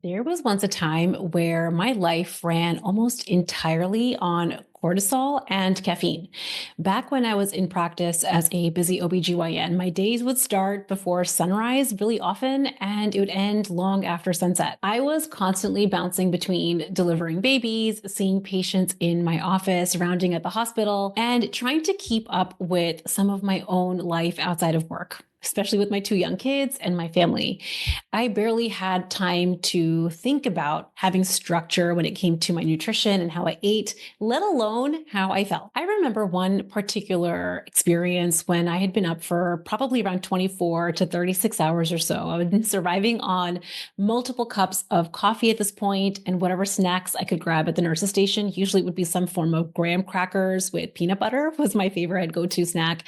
There was once a time where my life ran almost entirely on cortisol and caffeine. Back when I was in practice as a busy OBGYN, my days would start before sunrise really often and it would end long after sunset. I was constantly bouncing between delivering babies, seeing patients in my office, rounding at the hospital, and trying to keep up with some of my own life outside of work, especially with my two young kids and my family. I barely had time to think about having structure when it came to my nutrition and how I ate, let alone how I felt. I remember one particular experience when I had been up for probably around 24 to 36 hours or so. I had been surviving on multiple cups of coffee at this point and whatever snacks I could grab at the nurse's station. Usually it would be some form of graham crackers with peanut butter was my favorite go-to snack.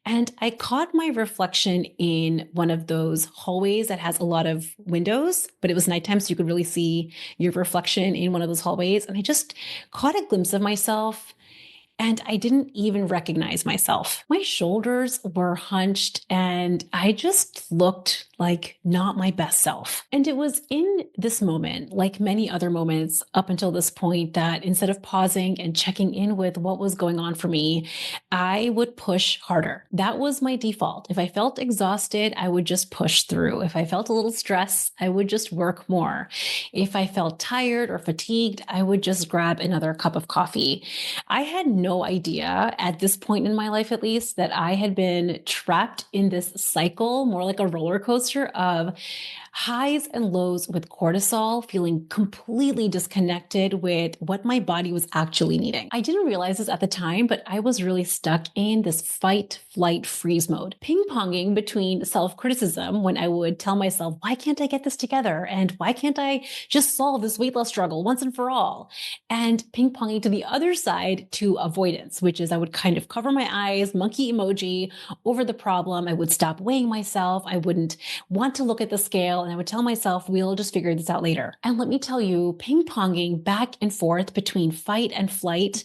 And I caught my reflection in one of those hallways that has a lot of windows, but it was nighttime, so you could really see your reflection in one of those hallways. And I just caught a glimpse of myself and I didn't even recognize myself. My shoulders were hunched and I just looked like not my best self. And it was in this moment, like many other moments up until this point, that instead of pausing and checking in with what was going on for me, I would push harder. That was my default. If I felt exhausted, I would just push through. If I felt a little stress, I would just work more. If I felt tired or fatigued, I would just grab another cup of coffee. I had no idea at this point in my life, at least, that I had been trapped in this cycle, more like a roller coaster of highs and lows with cortisol, feeling completely disconnected with what my body was actually needing. I didn't realize this at the time, but I was really stuck in this fight, flight, freeze mode, ping-ponging between self-criticism when I would tell myself, why can't I get this together? And why can't I just solve this weight loss struggle once and for all? And ping-ponging to the other side to avoidance, which is I would kind of cover my eyes, monkey emoji over the problem. I would stop weighing myself. I wouldn't want to look at the scale. And I would tell myself, we'll just figure this out later. And let me tell you, ping-ponging back and forth between fight and flight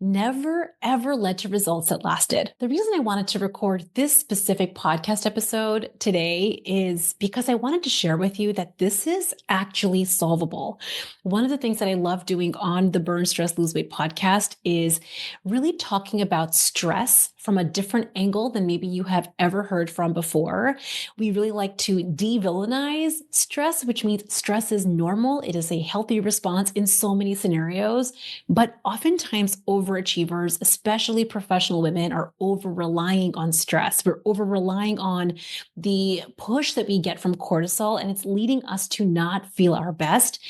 never, ever led to results that lasted. The reason I wanted to record this specific podcast episode today is because I wanted to share with you that this is actually solvable. One of the things that I love doing on the Burn, Stress, Lose Weight podcast is really talking about stress from a different angle than maybe you have ever heard from before. We really like to de-villainize stress, which means stress is normal. It is a healthy response in so many scenarios, but oftentimes overachievers, especially professional women, are over-relying on stress. We're over-relying on the push that we get from cortisol, and it's leading us to not feel our best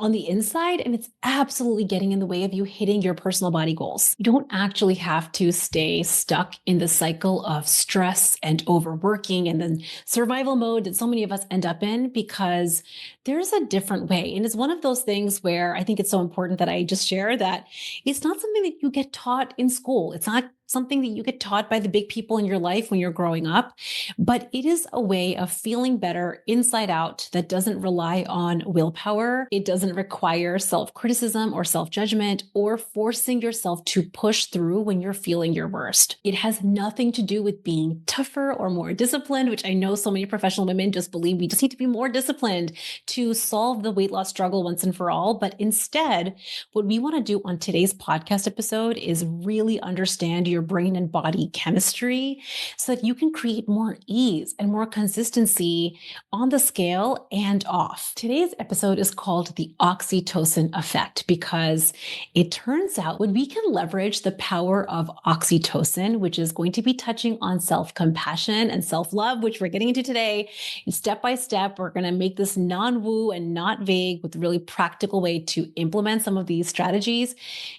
on the inside, and it's absolutely getting in the way of you hitting your personal body goals. You don't actually have to stay stuck in the cycle of stress and overworking and then survival mode that so many of us end up in, because there's a different way. And it's one of those things where I think it's so important that I just share that it's not something that you get taught in school. It's not something that you get taught by the big people in your life when you're growing up, but it is a way of feeling better inside out that doesn't rely on willpower. It doesn't require self-criticism or self-judgment or forcing yourself to push through when you're feeling your worst. It has nothing to do with being tougher or more disciplined, which I know so many professional women just believe we just need to be more disciplined to solve the weight loss struggle once and for all. But instead, what we want to do on today's podcast episode is really understand your brain and body chemistry so that you can create more ease and more consistency on the scale and off. Today's episode is called the Oxytocin Effect because it turns out when we can leverage the power of oxytocin, which is going to be touching on self-compassion and self-love, which we're getting into today, step by step, we're going to make this non-woo and not vague with a really practical way to implement some of these strategies.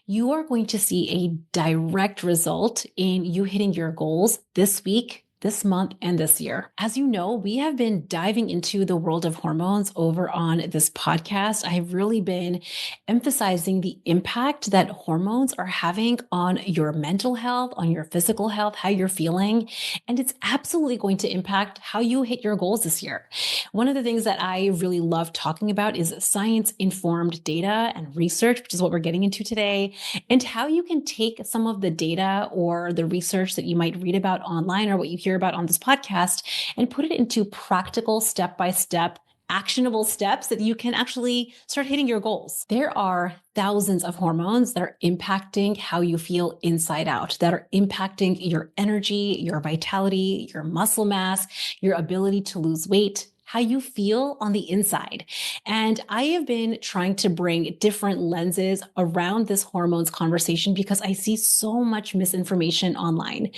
You are going to see a direct result in you hitting your goals this week, this month, and this year. As you know, we have been diving into the world of hormones over on this podcast. I've really been emphasizing the impact that hormones are having on your mental health, on your physical health, how you're feeling, and it's absolutely going to impact how you hit your goals this year. One of the things that I really love talking about is science-informed data and research, which is what we're getting into today, and how you can take some of the data or the research that you might read about online or what you hear about on this podcast and put it into practical step-by-step actionable steps that you can actually start hitting your goals. There are thousands of hormones that are impacting how you feel inside out, that are impacting your energy, your vitality, your muscle mass, your ability to lose weight, how you feel on the inside. And I have been trying to bring different lenses around this hormones conversation because I see so much misinformation online.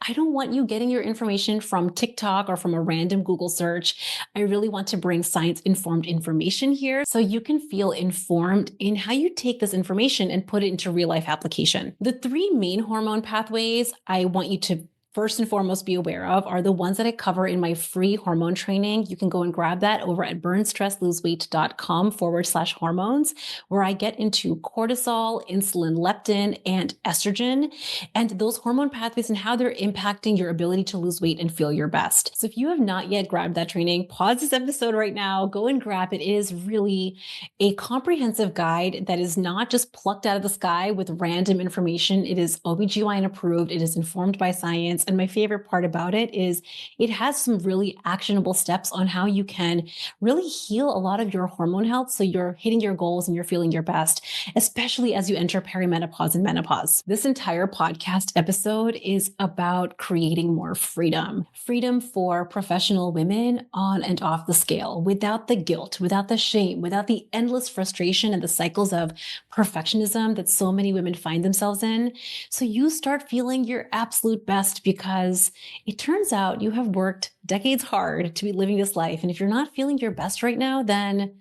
I don't want you getting your information from TikTok or from a random Google search. I really want to bring science-informed information here so you can feel informed in how you take this information and put it into real-life application. The three main hormone pathways I want you to first and foremost be aware of are the ones that I cover in my free hormone training. You can go and grab that over at burnstressloseweight.com/hormones, where I get into cortisol, insulin, leptin, and estrogen, and those hormone pathways and how they're impacting your ability to lose weight and feel your best. So if you have not yet grabbed that training, pause this episode right now, go and grab it. It is really a comprehensive guide that is not just plucked out of the sky with random information. It is OBGYN approved. It is informed by science. And my favorite part about it is it has some really actionable steps on how you can really heal a lot of your hormone health so you're hitting your goals and you're feeling your best, especially as you enter perimenopause and menopause. This entire podcast episode is about creating more freedom. Freedom for professional women on and off the scale, without the guilt, without the shame, without the endless frustration and the cycles of perfectionism that so many women find themselves in. So you start feeling your absolute best because it turns out you have worked decades hard to be living this life. And if you're not feeling your best right now, then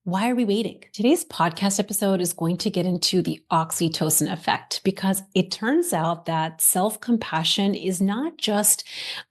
why are we waiting? Today's podcast episode is going to get into the oxytocin effect because it turns out that self-compassion is not just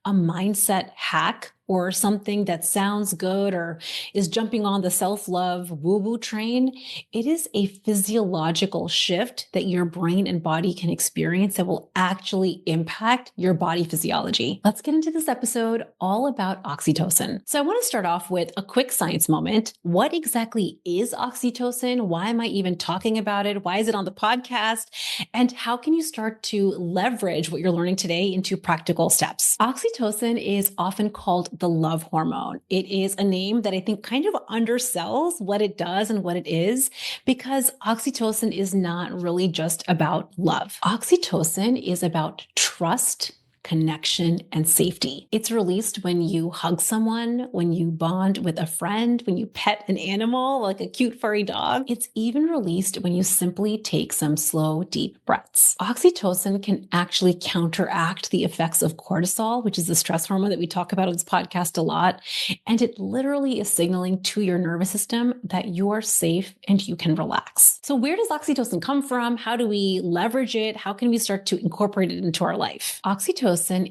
a mindset hack or something that sounds good or is jumping on the self-love woo-woo train. It is a physiological shift that your brain and body can experience that will actually impact your body physiology. Let's get into this episode all about oxytocin. So I want to start off with a quick science moment. What exactly is oxytocin? Why am I even talking about it? Why is it on the podcast? And how can you start to leverage what you're learning today into practical steps? Oxytocin is often called the love hormone. It is a name that I think kind of undersells what it does and what it is, because oxytocin is not really just about love. Oxytocin is about trust, connection, and safety. It's released when you hug someone, when you bond with a friend, when you pet an animal like a cute furry dog. It's even released when you simply take some slow, deep breaths. Oxytocin can actually counteract the effects of cortisol, which is the stress hormone that we talk about on this podcast a lot. And it literally is signaling to your nervous system that you're safe and you can relax. So where does oxytocin come from? How do we leverage it? How can we start to incorporate it into our life? Oxytocin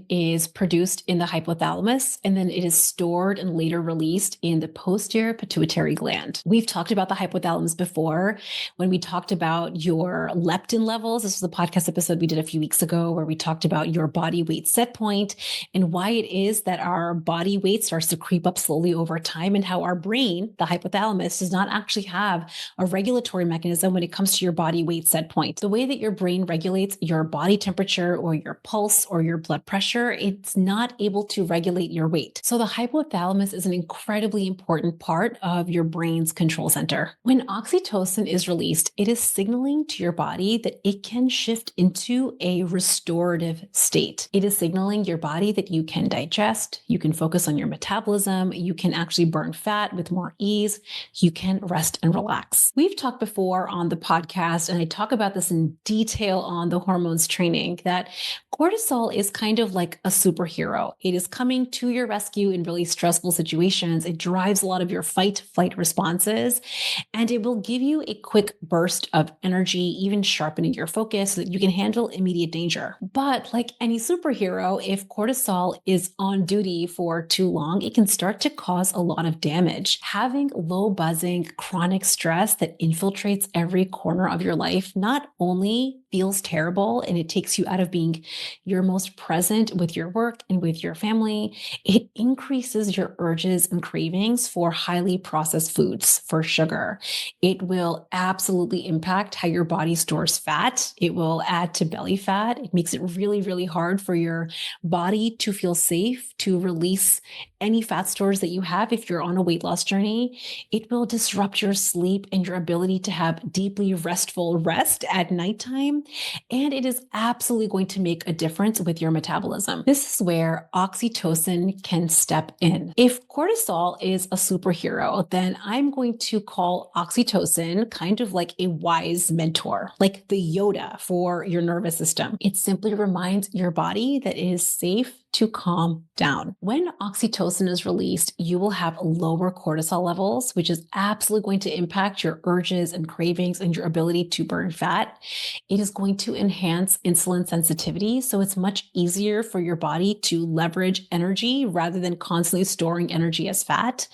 is produced in the hypothalamus, and then it is stored and later released in the posterior pituitary gland. We've talked about the hypothalamus before when we talked about your leptin levels. This was a podcast episode we did a few weeks ago where we talked about your body weight set point and why it is that our body weight starts to creep up slowly over time, and how our brain, the hypothalamus, does not actually have a regulatory mechanism when it comes to your body weight set point. The way that your brain regulates your body temperature or your pulse or your blood pressure, it's not able to regulate your weight. So the hypothalamus is an incredibly important part of your brain's control center. When oxytocin is released, it is signaling to your body that it can shift into a restorative state. It is signaling your body that you can digest, you can focus on your metabolism, you can actually burn fat with more ease, you can rest and relax. We've talked before on the podcast, and I talk about this in detail on the hormones training, that cortisol is kind of like a superhero. It is coming to your rescue in really stressful situations. It drives a lot of your fight-flight responses, and it will give you a quick burst of energy, even sharpening your focus so that you can handle immediate danger. But like any superhero, if cortisol is on duty for too long, it can start to cause a lot of damage. Having low buzzing, chronic stress that infiltrates every corner of your life not only feels terrible and it takes you out of being your most present with your work and with your family, it increases your urges and cravings for highly processed foods, for sugar. It will absolutely impact how your body stores fat. It will add to belly fat. It makes it really, really hard for your body to feel safe, to release any fat stores that you have if you're on a weight loss journey. It will disrupt your sleep and your ability to have deeply restful rest at nighttime. And it is absolutely going to make a difference with your metabolism. This is where oxytocin can step in. If cortisol is a superhero, then I'm going to call oxytocin kind of like a wise mentor, like the Yoda for your nervous system. It simply reminds your body that it is safe to calm down. When oxytocin is released, you will have lower cortisol levels, which is absolutely going to impact your urges and cravings and your ability to burn fat. It is going to enhance insulin sensitivity, so it's much easier for your body to leverage energy rather than constantly storing energy as fat.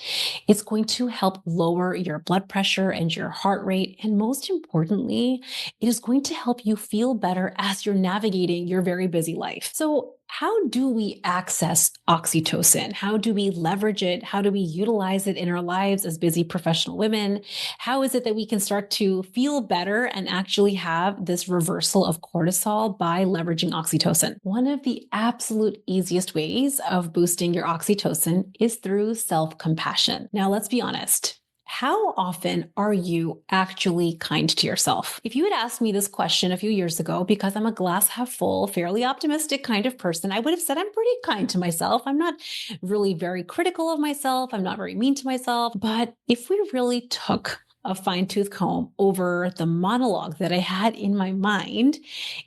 It's going to help lower your blood pressure and your heart rate, and most importantly, it is going to help you feel better as you're navigating your very busy life. So how do we access oxytocin? How do we leverage it? How do we utilize it in our lives as busy professional women? How is it that we can start to feel better and actually have this reversal of cortisol by leveraging oxytocin? One of the absolute easiest ways of boosting your oxytocin is through self-compassion. Now, let's be honest. How often are you actually kind to yourself? If you had asked me this question a few years ago, because I'm a glass half full, fairly optimistic kind of person, I would have said I'm pretty kind to myself. I'm not really very critical of myself. I'm not very mean to myself. But if we really took a fine-tooth comb over the monologue that I had in my mind,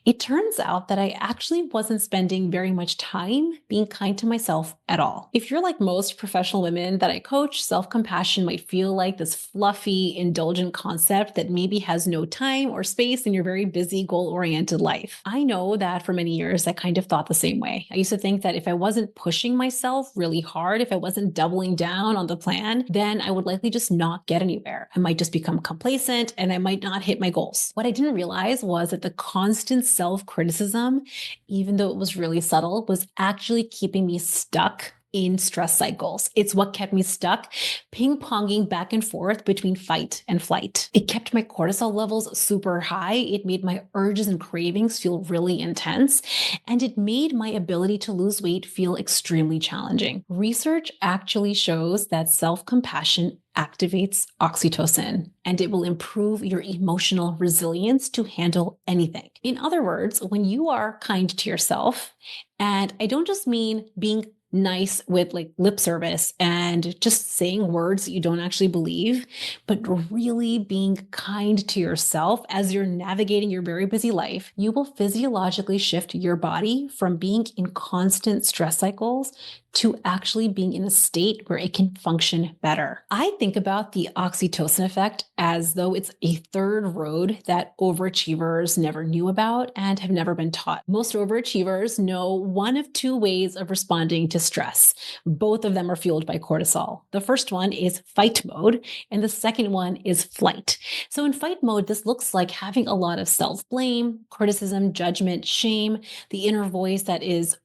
it turns out that I actually wasn't spending very much time being kind to myself at all. If you're like most professional women that I coach, self-compassion might feel like this fluffy, indulgent concept that maybe has no time or space in your very busy, goal-oriented life. I know that for many years, I kind of thought the same way. I used to think that if I wasn't pushing myself really hard, if I wasn't doubling down on the plan, then I would likely just not get anywhere. I might just become complacent and I might not hit my goals. What I didn't realize was that the constant self-criticism, even though it was really subtle, was actually keeping me stuck in stress cycles. It's what kept me stuck, ping-ponging back and forth between fight and flight. It kept my cortisol levels super high. It made my urges and cravings feel really intense, and it made my ability to lose weight feel extremely challenging. Research actually shows that self-compassion activates oxytocin, and it will improve your emotional resilience to handle anything. In other words, when you are kind to yourself, and I don't just mean being nice with like lip service and just saying words that you don't actually believe, but really being kind to yourself as you're navigating your very busy life, you will physiologically shift your body from being in constant stress cycles to actually being in a state where it can function better. I think about the oxytocin effect as though it's a third road that overachievers never knew about and have never been taught. Most overachievers know one of two ways of responding to stress. Both of them are fueled by cortisol. The first one is fight mode, and the second one is flight. So in fight mode, this looks like having a lot of self-blame, criticism, judgment, shame, the inner voice that is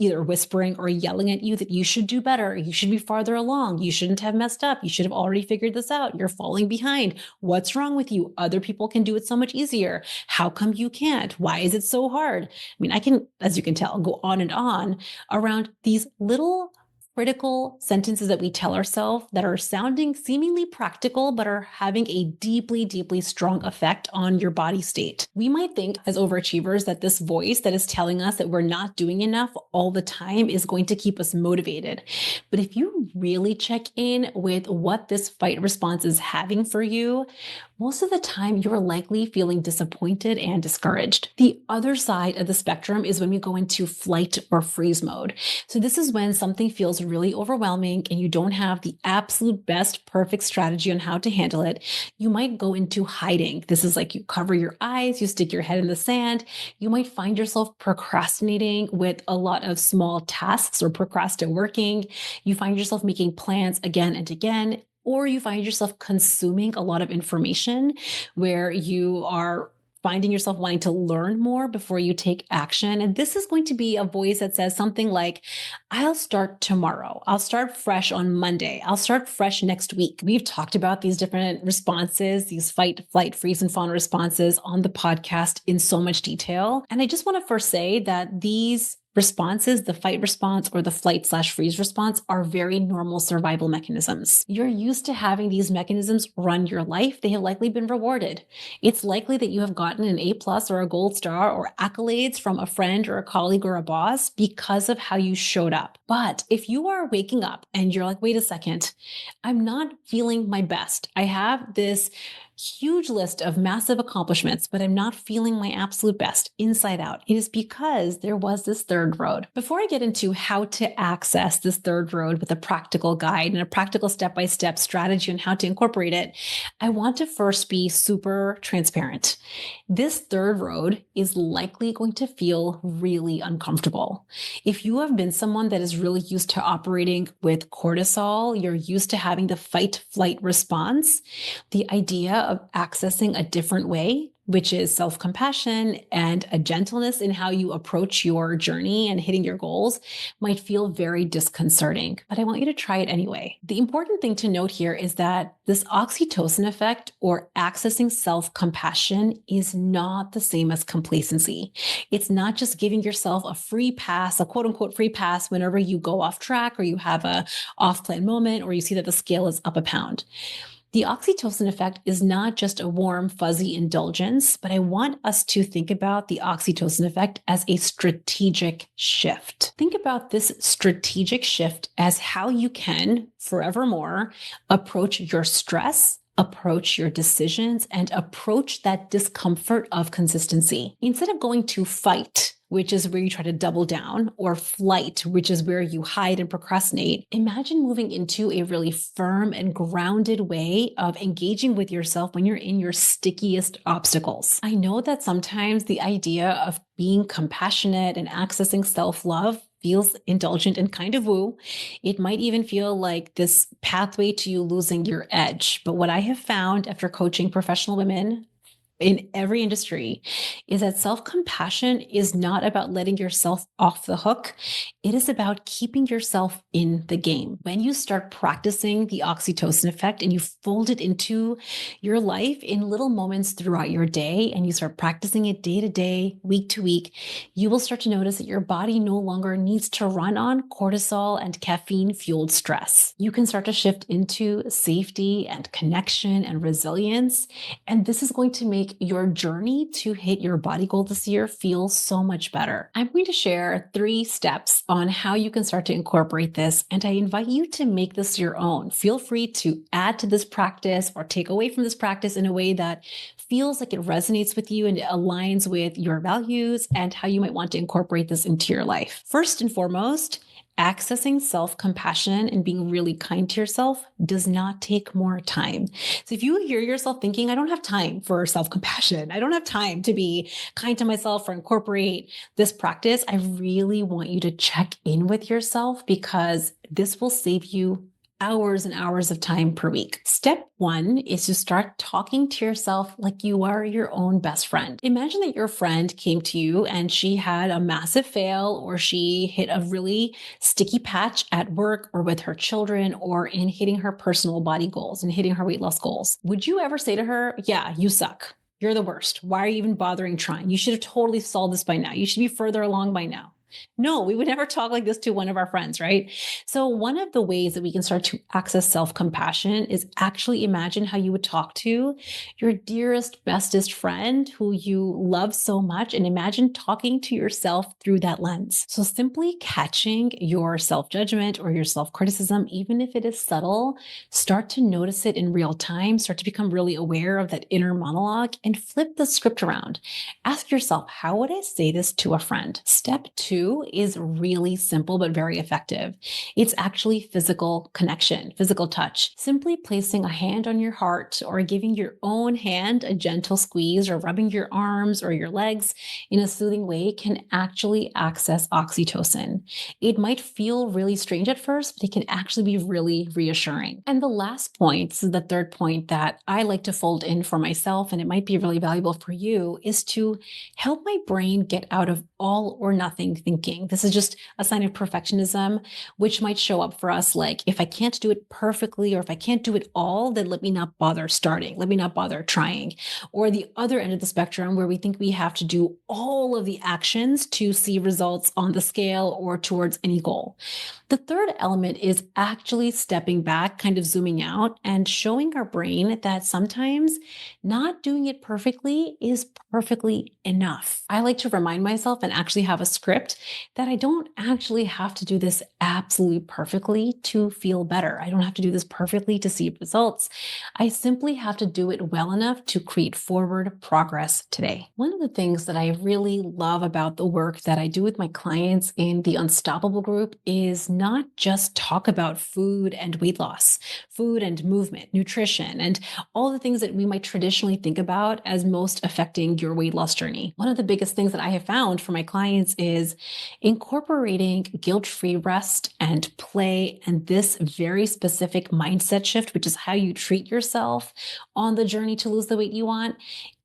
either whispering or yelling at you that you should do better, you should be farther along, you shouldn't have messed up, you should have already figured this out, you're falling behind, what's wrong with you? Other people can do it so much easier. How come you can't? Why is it so hard? I mean, I can, as you can tell, go on and on around these little critical sentences that we tell ourselves that are sounding seemingly practical, but are having a deeply, deeply strong effect on your body state. We might think as overachievers that this voice that is telling us that we're not doing enough all the time is going to keep us motivated. But if you really check in with what this fight response is having for you, most of the time you're likely feeling disappointed and discouraged. The other side of the spectrum is when we go into flight or freeze mode. So this is when something feels really overwhelming and you don't have the absolute best perfect strategy on how to handle it. You might go into hiding. This is like you cover your eyes, you stick your head in the sand. You might find yourself procrastinating with a lot of small tasks or working. You find yourself making plans again and again, or you find yourself consuming a lot of information where you are finding yourself wanting to learn more before you take action. And this is going to be a voice that says something like, I'll start tomorrow. I'll start fresh on Monday. I'll start fresh next week. We've talked about these different responses, these fight, flight, freeze, and fawn responses on the podcast in so much detail. And I just want to first say that these responses, the fight response or the flight/freeze response, are very normal survival mechanisms. You're used to having these mechanisms run your life. They have likely been rewarded. It's likely that you have gotten an A plus or a gold star or accolades from a friend or a colleague or a boss because of how you showed up. But if you are waking up and you're like, wait a second, I'm not feeling my best. I have this huge list of massive accomplishments, but I'm not feeling my absolute best inside out. It is because there was this third road. Before I get into how to access this third road with a practical guide and a practical step-by-step strategy on how to incorporate it, I want to first be super transparent. This third road is likely going to feel really uncomfortable. If you have been someone that is really used to operating with cortisol, you're used to having the fight flight response, the idea of accessing a different way, which is self-compassion and a gentleness in how you approach your journey and hitting your goals, might feel very disconcerting. But I want you to try it anyway. The important thing to note here is that this oxytocin effect, or accessing self-compassion, is not the same as complacency. It's not just giving yourself a free pass, a quote unquote free pass, whenever you go off track or you have a off-plan moment or you see that the scale is up a pound. The oxytocin effect is not just a warm, fuzzy indulgence, but I want us to think about the oxytocin effect as a strategic shift. Think about this strategic shift as how you can forevermore approach your stress, approach your decisions, and approach that discomfort of consistency. Instead of going to fight, which is where you try to double down, or flight, which is where you hide and procrastinate, imagine moving into a really firm and grounded way of engaging with yourself when you're in your stickiest obstacles. I know that sometimes the idea of being compassionate and accessing self-love feels indulgent and kind of woo. It might even feel like this pathway to you losing your edge. But what I have found after coaching professional women in every industry is that self-compassion is not about letting yourself off the hook. It is about keeping yourself in the game. When you start practicing the oxytocin effect and you fold it into your life in little moments throughout your day, and you start practicing it day to day, week to week, you will start to notice that your body no longer needs to run on cortisol and caffeine fueled stress. You can start to shift into safety and connection and resilience. And this is going to make your journey to hit your body goal this year feel so much better. I'm going to share 3 steps on how you can start to incorporate this, and I invite you to make this your own. Feel free to add to this practice or take away from this practice in a way that feels like it resonates with you and it aligns with your values and how you might want to incorporate this into your life. First and foremost, accessing self-compassion and being really kind to yourself does not take more time. So if you hear yourself thinking, I don't have time for self-compassion, I don't have time to be kind to myself or incorporate this practice, I really want you to check in with yourself, because this will save you hours and hours of time per week. Step 1 is to start talking to yourself like you are your own best friend. Imagine that your friend came to you and she had a massive fail, or she hit a really sticky patch at work or with her children or in hitting her personal body goals and hitting her weight loss goals. Would you ever say to her, yeah, you suck. You're the worst. Why are you even bothering trying? You should have totally solved this by now. You should be further along by now. No, we would never talk like this to one of our friends, right? So one of the ways that we can start to access self-compassion is actually imagine how you would talk to your dearest, bestest friend who you love so much, and imagine talking to yourself through that lens. So simply catching your self-judgment or your self-criticism, even if it is subtle, start to notice it in real time, start to become really aware of that inner monologue, and flip the script around. Ask yourself, how would I say this to a friend? Step 2 is really simple but very effective. It's actually physical connection, physical touch. Simply placing a hand on your heart or giving your own hand a gentle squeeze or rubbing your arms or your legs in a soothing way can actually access oxytocin. It might feel really strange at first, but it can actually be really reassuring. And the last point, this is the third point that I like to fold in for myself, and it might be really valuable for you, is to help my brain get out of all or nothing thinking thinking. This is just a sign of perfectionism, which might show up for us like, if I can't do it perfectly or if I can't do it all, then let me not bother starting. Let me not bother trying. Or the other end of the spectrum where we think we have to do all of the actions to see results on the scale or towards any goal. The third element is actually stepping back, kind of zooming out and showing our brain that sometimes not doing it perfectly is perfectly enough. I like to remind myself and actually have a script that I don't actually have to do this absolutely perfectly to feel better. I don't have to do this perfectly to see results. I simply have to do it well enough to create forward progress today. One of the things that I really love about the work that I do with my clients in the Unstoppable group is not just talk about food and weight loss, food and movement, nutrition, and all the things that we might traditionally think about as most affecting your weight loss journey. One of the biggest things that I have found for my clients is incorporating guilt-free rest and play and this very specific mindset shift, which is how you treat yourself on the journey to lose the weight you want,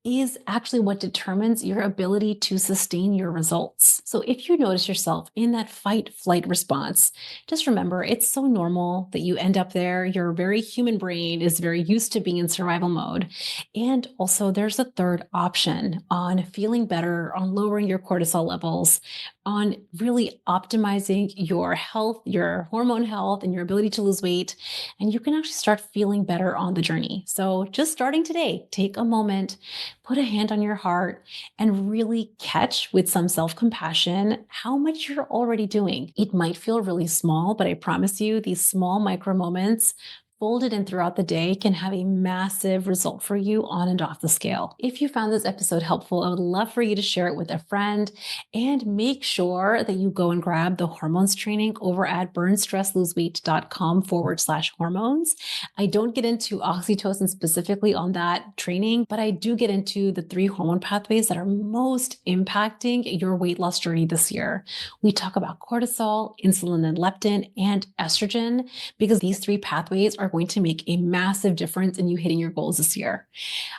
is actually what determines your ability to sustain your results. So if you notice yourself in that fight flight response, just remember it's so normal that you end up there. Your very human brain is very used to being in survival mode. And also there's a third option on feeling better, on lowering your cortisol levels, on really optimizing your health, your hormone health, and your ability to lose weight. And you can actually start feeling better on the journey. So just starting today, take a moment, put a hand on your heart, and really catch with some self-compassion how much you're already doing. It might feel really small, but I promise you these small micro moments folded in throughout the day can have a massive result for you on and off the scale. If you found this episode helpful, I would love for you to share it with a friend and make sure that you go and grab the hormones training over at burnstressloseweight.com/hormones. I don't get into oxytocin specifically on that training, but I do get into the 3 hormone pathways that are most impacting your weight loss journey this year. We talk about cortisol, insulin and leptin, and estrogen because these 3 pathways are going to make a massive difference in you hitting your goals this year.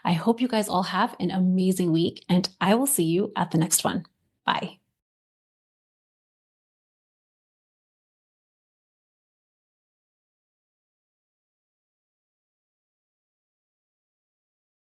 I hope you guys all have an amazing week, and I will see you at the next one. Bye.